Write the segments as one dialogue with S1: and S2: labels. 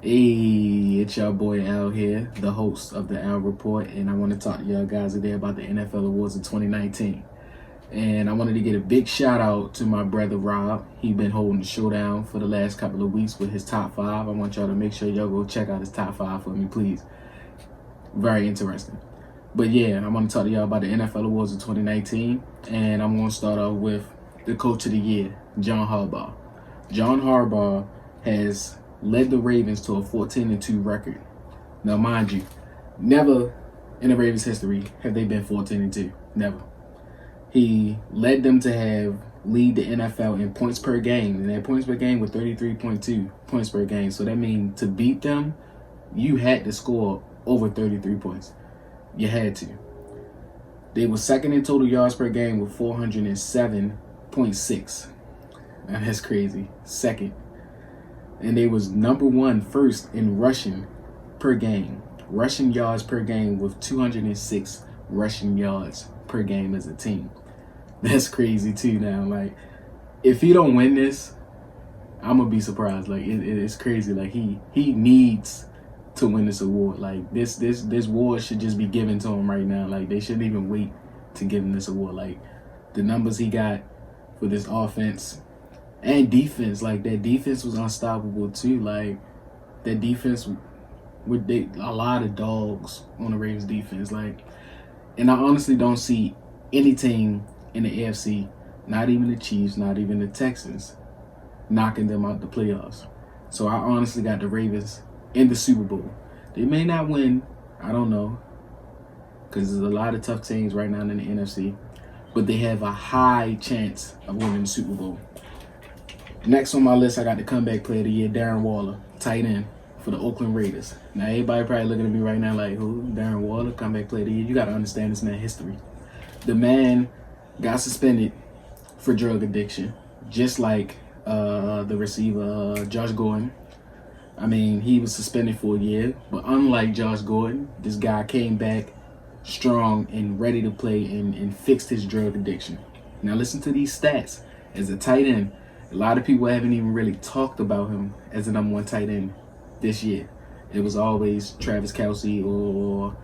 S1: Hey, it's your boy Al here, the host of the Al Report, and I want to talk to y'all guys today about the NFL Awards of 2019. And I wanted to get a big shout out to my brother Rob. He been holding the showdown for the last couple of weeks with his top five. I want y'all to make sure y'all go check out his top five for me, please. Very interesting. But yeah, I want to talk to y'all about the NFL Awards of 2019, and I'm going to start off with the Coach of the Year, John Harbaugh. John Harbaugh has led the Ravens to a 14-2 record. Now, mind you, never in the Ravens' history have they been 14-2. Never. He led them to lead the NFL in points per game, and their points per game were 33.2 points per game. So that means to beat them, you had to score over 33 points. You had to. They were second in total yards per game with 407.6. Now that's crazy. Second. And they was first in rushing per game. Rushing yards per game with 206 rushing yards per game as a team. That's crazy too now. Like, if he don't win this, I'm gonna be surprised. Like, it's crazy. Like, he needs to win this award. Like, this award should just be given to him right now. Like, they shouldn't even wait to give him this award. Like, the numbers he got for this offense and defense, like, that defense was unstoppable too. Like, that defense with a lot of dogs on the Ravens defense. Like, and I honestly don't see any team in the AFC, not even the Chiefs, not even the Texans, knocking them out the playoffs. So I honestly got the Ravens in the Super Bowl. They may not win, I don't know, because there's a lot of tough teams right now in the NFC, but they have a high chance of winning the Super Bowl. Next on my list, I got the comeback player of the year, Darren Waller, tight end for the Oakland Raiders. Now, everybody probably looking at me right now like, who? Darren Waller, comeback player of the year? You got to understand this man's history. The man got suspended for drug addiction, just like the receiver, Josh Gordon. I mean, he was suspended for a year, but unlike Josh Gordon, this guy came back strong and ready to play and fixed his drug addiction. Now, listen to these stats. As a tight end, a lot of people haven't even really talked about him as the number one tight end this year. It was always Travis Kelce or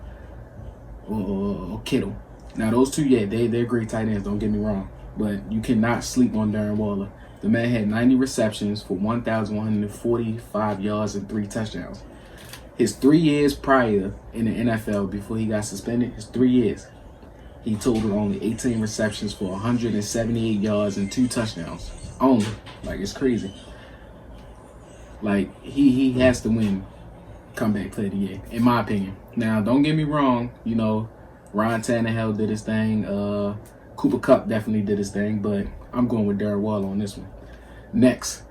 S1: Kittle. Now, those two, yeah, they're great tight ends, don't get me wrong. But you cannot sleep on Darren Waller. The man had 90 receptions for 1,145 yards and 3 touchdowns. His 3 years prior in the NFL, before he got suspended, his 3 years, he totaled only 18 receptions for 178 yards and 2 touchdowns. Only. Like, it's crazy. Like, he has to win comeback player of the year, in my opinion. Now, don't get me wrong, you know, Ryan Tannehill did his thing. Cooper Kupp definitely did his thing, but I'm going with Darren Waller on this one. Next,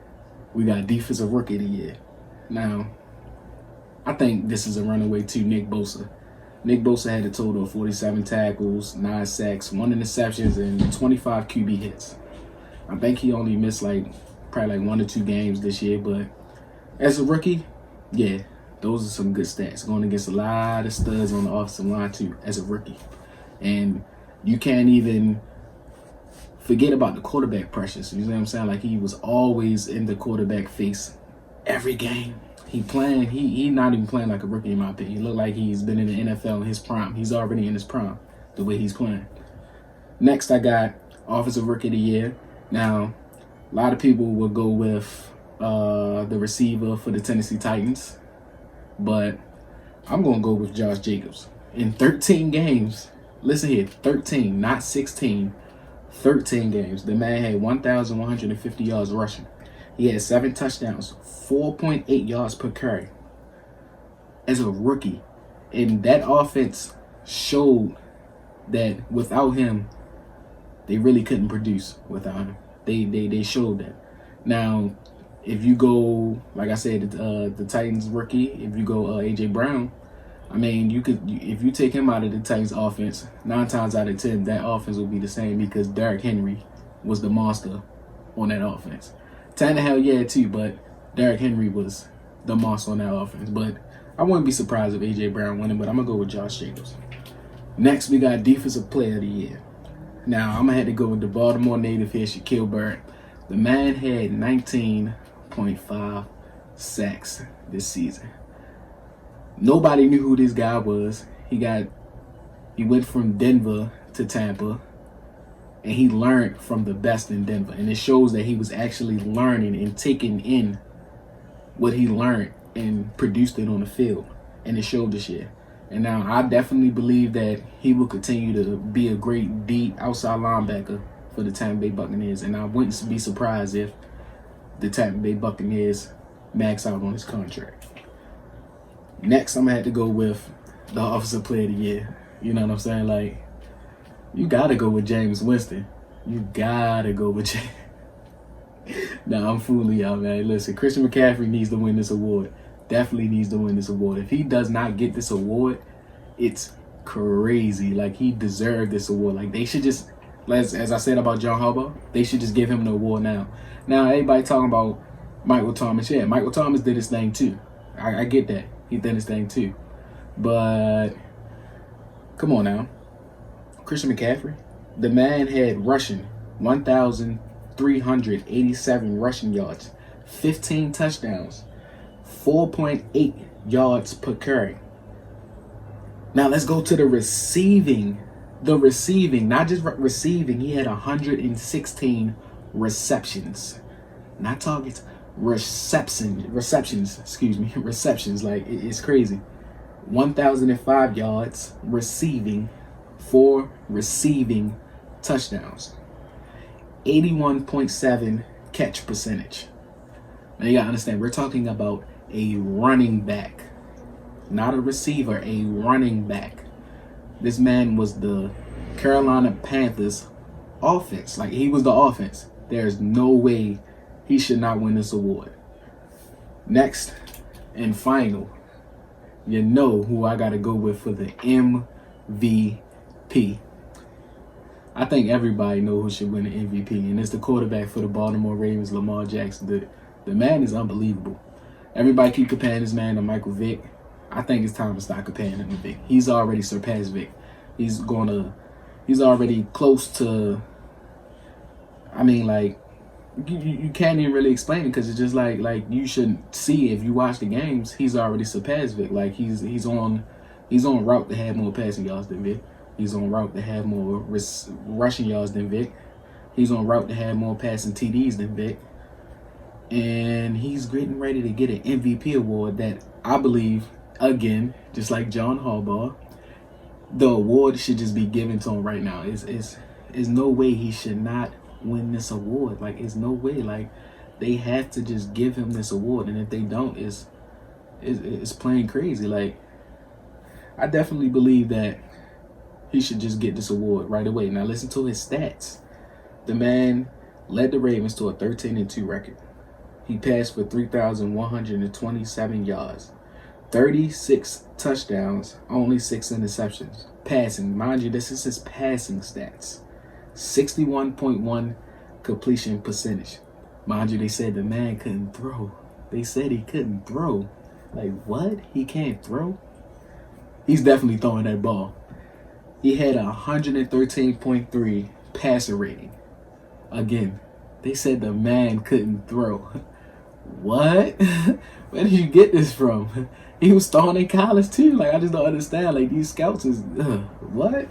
S1: we got Defensive Rookie of the Year. Now, I think this is a runaway to Nick Bosa. Nick Bosa had a total of 47 tackles, 9 sacks, 1 interceptions, and 25 QB hits. I think he only missed probably 1 or 2 games this year, but as a rookie, yeah, those are some good stats. Going against a lot of studs on the offensive line too, as a rookie. And you can't even forget about the quarterback pressures. You know what I'm saying? Like, he was always in the quarterback face every game. He not even playing like a rookie, in my opinion. He looked like he's been in the NFL in his prime. He's already in his prime, the way he's playing. Next, I got Offensive Rookie of the Year. Now, a lot of people will go with the receiver for the Tennessee Titans, but I'm going to go with Josh Jacobs. In 13 games, listen here, 13, not 16, 13 games, the man had 1,150 yards rushing. He had 7 touchdowns, 4.8 yards per carry as a rookie. And that offense showed that without him, they really couldn't produce without him. They showed that. Now, if you go, like I said, the Titans rookie, if you go A.J. Brown, I mean, if you take him out of the Titans offense, 9 times out of 10, that offense will be the same because Derrick Henry was the monster on that offense. Tannehill, yeah, too, but Derrick Henry was the monster on that offense. But I wouldn't be surprised if A.J. Brown won it, but I'm going to go with Josh Jacobs. Next, we got Defensive Player of the Year. Now, I'm going to have to go with the Baltimore native here, Shaquille Barrett. The man had 19.5 sacks this season. Nobody knew who this guy was. He went from Denver to Tampa, and he learned from the best in Denver. And it shows that he was actually learning and taking in what he learned and produced it on the field. And it showed this year. And now I definitely believe that he will continue to be a great deep outside linebacker for the Tampa Bay Buccaneers. And I wouldn't be surprised if the Tampa Bay Buccaneers max out on his contract. Next, I'm going to have to go with the Offensive Player of the Year. You know what I'm saying? Like, you got to go with James Winston. You got to go with James. Nah, I'm fooling y'all, man. Listen, Christian McCaffrey needs to win this award. Definitely needs to win this award. If he does not get this award, it's crazy. Like, he deserved this award. Like, they should just, as I said about John Harbaugh, they should just give him the award now. Now, everybody talking about Michael Thomas. Yeah, Michael Thomas did his thing too. I get that. He did his thing too. But, come on now. Christian McCaffrey, the man had rushing 1,387 rushing yards, 15 touchdowns, 4.8 yards per carry. Now let's go to the receiving. Not just receiving. He had 116 receptions, not targets. Receptions. Like, it's crazy. 1,005 yards receiving, 4 receiving touchdowns, 81.7 catch percentage. Now you gotta understand, we're talking about a running back, not a receiver, a running back. This man was the Carolina Panthers offense. Like, he was the offense. There's no way he should not win this award. Next and final, you know who I got to go with for the MVP. I think everybody knows who should win the MVP, and it's the quarterback for the Baltimore Ravens, Lamar Jackson. The man is unbelievable. Everybody keep comparing this man to Michael Vick. I think it's time to stop comparing him to Vick. He's already surpassed Vick. He's already close to, I mean, like, you can't even really explain it, because it's just like you shouldn't see, if you watch the games, he's already surpassed Vic. Like, he's on route to have more passing yards than Vic. He's on route to have more rushing yards than Vic. He's on route to have more passing TDs than Vic. And he's getting ready to get an MVP award that I believe, again, just like John Harbaugh, the award should just be given to him right now. It's no way he should not win this award. Like, it's no way. Like, they have to just give him this award, and if they don't, it's plain crazy. Like, I definitely believe that he should just get this award right away. Now listen to his stats. The man led the Ravens to a 13-2 record. He passed for 3,127 yards, 36 touchdowns, only 6 interceptions. Passing, mind you, this is his passing stats. 61.1 completion percentage. Mind you, they said the man couldn't throw. They said he couldn't throw. Like, what? He can't throw? He's definitely throwing that ball. He had a 113.3 passer rating. Again, they said the man couldn't throw. What? Where did you get this from? He was throwing in college too. Like, I just don't understand. Like, these scouts is, what?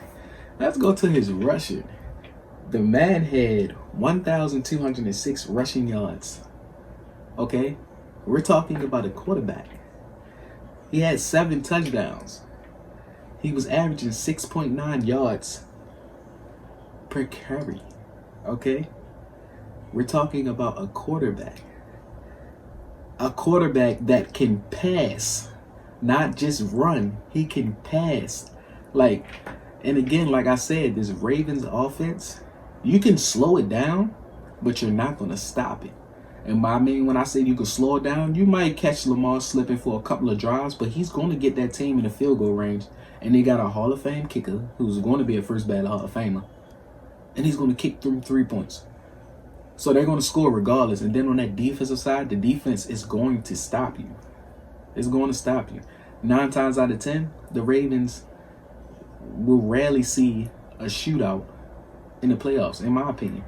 S1: Let's go to his rushing. The man had 1,206 rushing yards. Okay? We're talking about a quarterback. He had 7 touchdowns. He was averaging 6.9 yards per carry. Okay? We're talking about a quarterback. A quarterback that can pass, not just run. He can pass. Like, and again, like I said, this Ravens offense, you can slow it down, but you're not going to stop it. And I mean, when I say you can slow it down, you might catch Lamar slipping for a couple of drives, but he's going to get that team in the field goal range. And they got a Hall of Fame kicker who's going to be a first ballot Hall of Famer. And he's going to kick through 3 points. So they're going to score regardless. And then on that defensive side, the defense is going to stop you. It's going to stop you. 9 times out of 10, the Ravens will rarely see a shootout in the playoffs, in my opinion.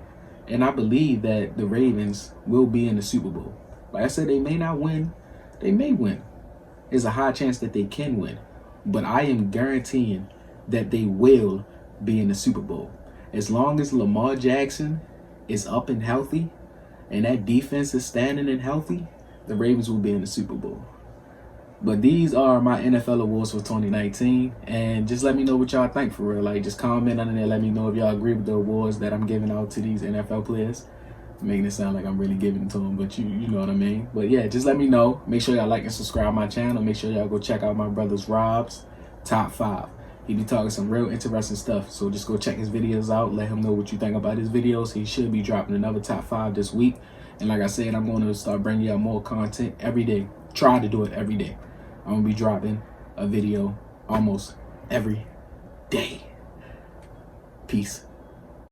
S1: And I believe that the Ravens will be in the Super Bowl. Like I said, they may not win They may win. There's a high chance that they can win. But I am guaranteeing that they will be in the Super Bowl. As long as Lamar Jackson is up and healthy and that defense is standing and healthy, the Ravens will be in the Super Bowl. But these are my NFL awards for 2019. And just let me know what y'all think, for real. Like, just comment under there. Let me know if y'all agree with the awards that I'm giving out to these NFL players. Making it sound like I'm really giving it to them, but you know what I mean. But yeah, just let me know. Make sure y'all like and subscribe my channel. Make sure y'all go check out my brother's Rob's Top 5. He be talking some real interesting stuff. So just go check his videos out. Let him know what you think about his videos. He should be dropping another Top 5 this week. And like I said, I'm going to start bringing y'all more content every day. Try to do it every day. I'm going to be dropping a video almost every day. Peace.